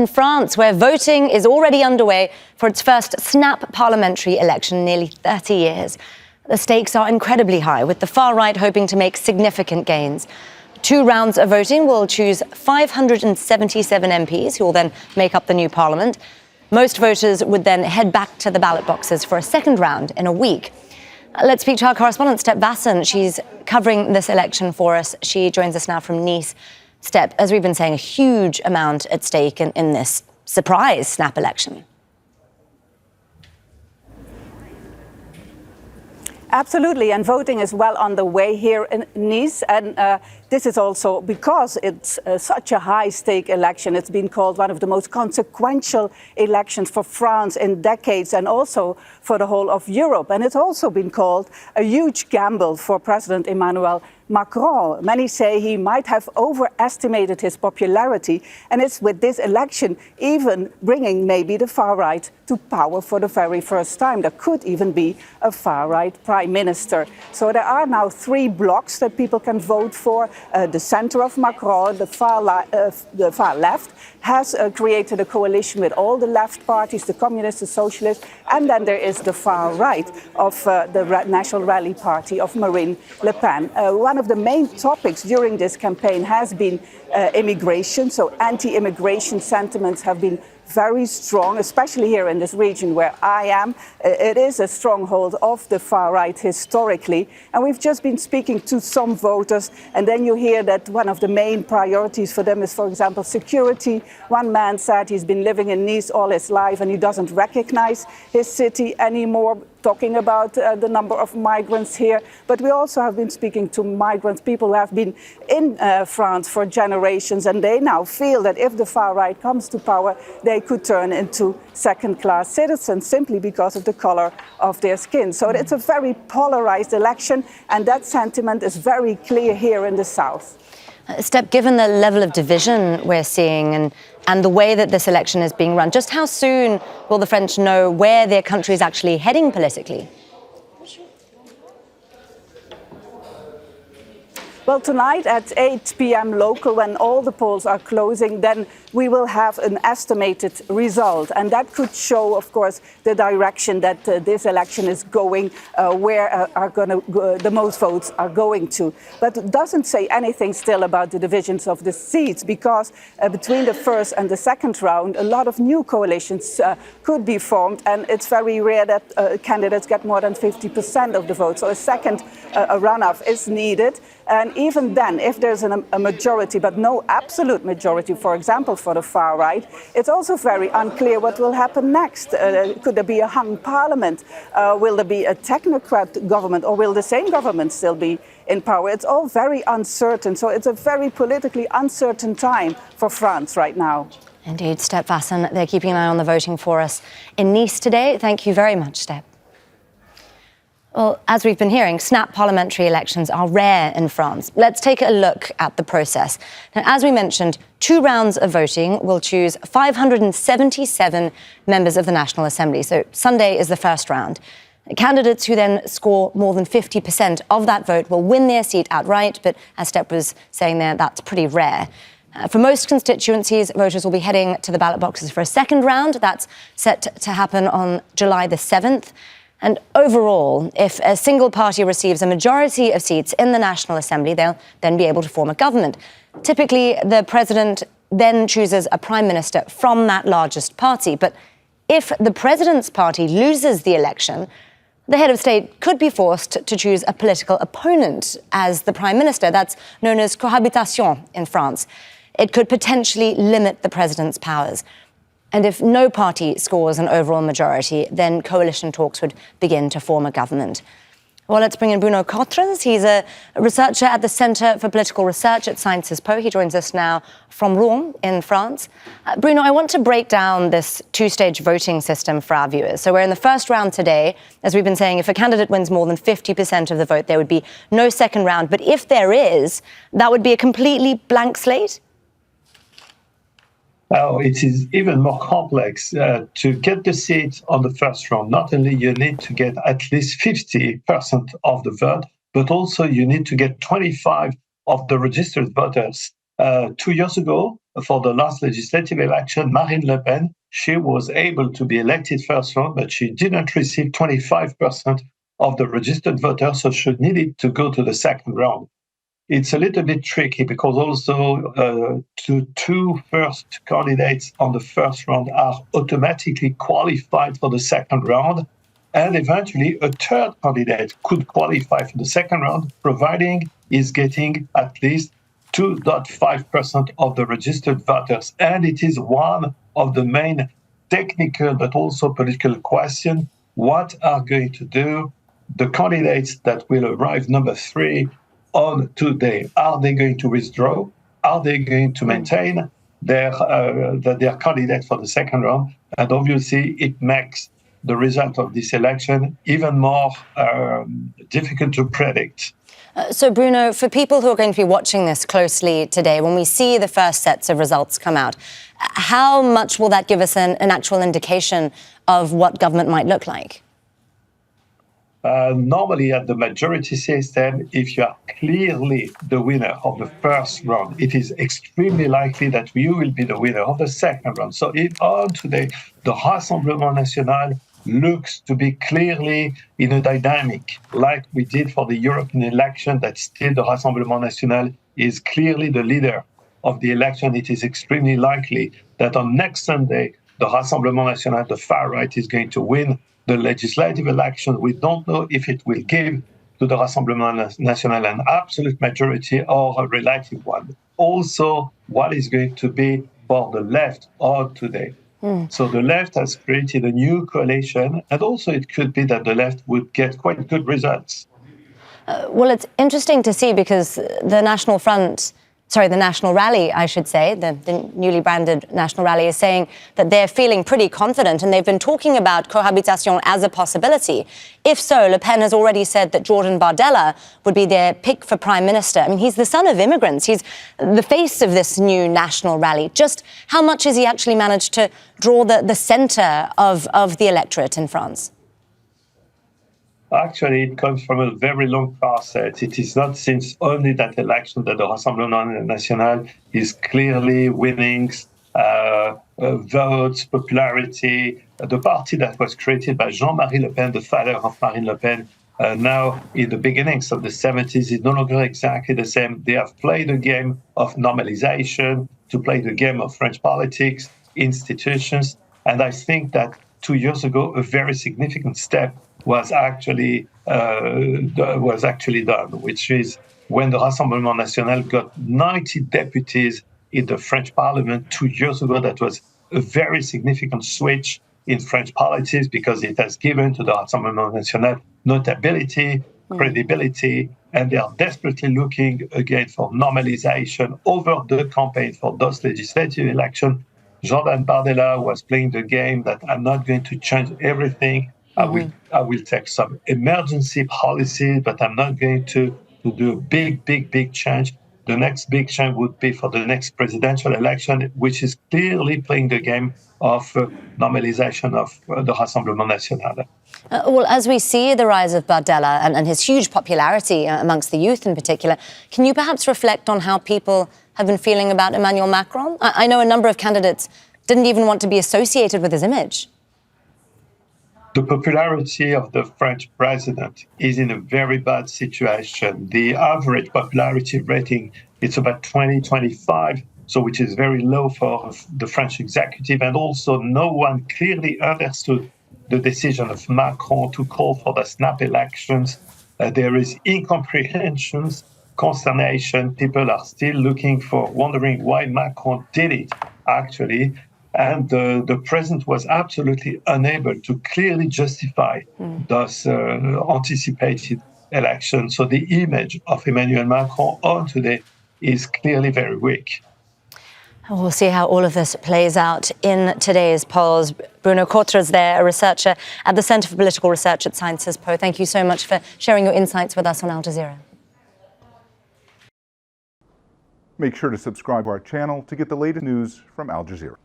in France, where voting is already underway for its first snap parliamentary election in nearly 30 years. The stakes are incredibly high, with the far right hoping to make significant gains. 2 rounds of voting will choose 577 MPs, who will then make up the new parliament. Most voters would then head back to the ballot boxes for a second round in a week. Let's speak to our correspondent, Step Vaessen. She's covering this election for us. She joins us now from Nice. Step, as we've been saying, a huge amount at stake in this surprise snap election. Absolutely, and voting is well on the way here in Nice, and this is also because it's such a high-stake election. It's been called one of the most consequential elections for France in decades, and also for the whole of Europe. And it's also been called a huge gamble for President Emmanuel Macron. Many say he might have overestimated his popularity, and it's with this election even bringing maybe the far right to power for the very first time. There could even be a far right prime minister. So there are now 3 blocks that people can vote for. The center of Macron, the far left, has created a coalition with all the left parties, the communists, the socialists, and then there is the far right of the National Rally Party of Marine Le Pen. One of the main topics during this campaign has been immigration, so anti-immigration sentiments have been very strong, especially here in this region where I am. It is a stronghold of the far right historically. And we've just been speaking to some voters, and then you hear that one of the main priorities for them is, for example, security. One man said he's been living in Nice all his life and he doesn't recognize his city anymore, talking about the number of migrants here. But we also have been speaking to migrants, people who have been in France for generations, and they now feel that if the far right comes to power, they could turn into second-class citizens simply because of the color of their skin. So it's a very polarized election, and that sentiment is very clear here in the south. Step, given the level of division we're seeing and the way that this election is being run, just how soon will the French know where their country is actually heading politically? Well, tonight at 8 p.m. local, when all the polls are closing, then we will have an estimated result. And that could show, of course, the direction that this election is going, where the most votes are going to. But it doesn't say anything still about the divisions of the seats, because between the first and the second round, a lot of new coalitions could be formed. And it's very rare that candidates get more than 50% of the vote. So a second runoff is needed. And even then, if there's a majority, but no absolute majority, for example, for the far right, it's also very unclear what will happen next. Could there be a hung parliament? Will there be a technocrat government, or will the same government still be in power? It's all very uncertain. So it's a very politically uncertain time for France right now. Indeed, Step Vaessen, they're keeping an eye on the voting for us in Nice today. Thank you very much, Step. Well, as we've been hearing, snap parliamentary elections are rare in France. Let's take a look at the process. Now, as we mentioned, 2 rounds of voting will choose 577 members of the National Assembly. So Sunday is the first round. Candidates who then score more than 50% of that vote will win their seat outright, but as Step was saying there, that's pretty rare. For most constituencies, voters will be heading to the ballot boxes for a second round. That's set to happen on July the 7th. And overall, if a single party receives a majority of seats in the National Assembly, they'll then be able to form a government. Typically, the president then chooses a prime minister from that largest party. But if the president's party loses the election, the head of state could be forced to choose a political opponent as the prime minister. That's known as cohabitation in France. It could potentially limit the president's powers. And if no party scores an overall majority, then coalition talks would begin to form a government. Well, let's bring in Bruno Cautres. He's a researcher at the Centre for Political Research at Sciences Po. He joins us now from Rouen in France. Bruno, I want to break down this 2-stage voting system for our viewers. So we're in the first round today. As we've been saying, if a candidate wins more than 50% of the vote, there would be no second round. But if there is, that would be a completely blank slate? Now, it is even more complex. To get the seat on the first round, not only you need to get at least 50% of the vote, but also you need to get 25% of the registered voters. 2 years ago, for the last legislative election, Marine Le Pen, she was able to be elected first round, but she didn't receive 25% of the registered voters, so she needed to go to the second round. It's a little bit tricky because also two first candidates on the first round are automatically qualified for the second round. And eventually a third candidate could qualify for the second round, providing he's getting at least 2.5% of the registered voters. And it is one of the main technical but also political questions. What are going to do the candidates that will arrive number 3 on today? Are they going to withdraw? Are they going to maintain their candidate for the second round? And obviously, it makes the result of this election even more difficult to predict. So, Bruno, for people who are going to be watching this closely today, when we see the first sets of results come out, how much will that give us an actual indication of what government might look like? Normally, at the majority system, if you are clearly the winner of the first round, it is extremely likely that you will be the winner of the second round. So if on today, the Rassemblement National looks to be clearly in a dynamic, like we did for the European election, that still the Rassemblement National is clearly the leader of the election. It is extremely likely that on next Sunday, the Rassemblement National, the far right, is going to win the legislative election. We don't know if it will give to the Rassemblement National an absolute majority or a relative one. Also, what is going to be for the left on today. So the left has created a new coalition, and also it could be that the left would get quite good results. Well, it's interesting to see because the National Rally, I should say, the newly branded National Rally, is saying that they're feeling pretty confident, and they've been talking about cohabitation as a possibility. If so, Le Pen has already said that Jordan Bardella would be their pick for prime minister. I mean, he's the son of immigrants. He's the face of this new National Rally. Just how much has he actually managed to draw the centre of the electorate in France? Actually, it comes from a very long process. It is not since only that election that the Rassemblement National is clearly winning votes, popularity. The party that was created by Jean-Marie Le Pen, the father of Marine Le Pen, now in the beginnings of the 70s, is no longer exactly the same. They have played a game of normalization, to play the game of French politics, institutions. And I think that 2 years ago, a very significant step was actually done, which is when the Rassemblement National got 90 deputies in the French Parliament 2 years ago. That was a very significant switch in French politics because it has given to the Rassemblement National notability, credibility, and they are desperately looking again for normalization over the campaign for those legislative elections. Jordan Bardella was playing the game that I'm not going to change everything. I will take some emergency policy, but I'm not going to do a big change. The next big change would be for the next presidential election, which is clearly playing the game of normalization of the Rassemblement National. Well, as we see the rise of Bardella and his huge popularity amongst the youth in particular, can you perhaps reflect on how people have been feeling about Emmanuel Macron? I know a number of candidates didn't even want to be associated with his image. The popularity of the French president is in a very bad situation. The average popularity rating is about 20-25, so which is very low for the French executive. And also no one clearly understood the decision of Macron to call for the snap elections. There is incomprehension, consternation. People are still wondering why Macron did it, actually. And the president was absolutely unable to clearly justify those anticipated elections. So the image of Emmanuel Macron on today is clearly very weak. We'll see how all of this plays out in today's polls. Bruno Cautres there, a researcher at the Centre for Political Research at Sciences Po. Thank you so much for sharing your insights with us on Al Jazeera. Make sure to subscribe to our channel to get the latest news from Al Jazeera.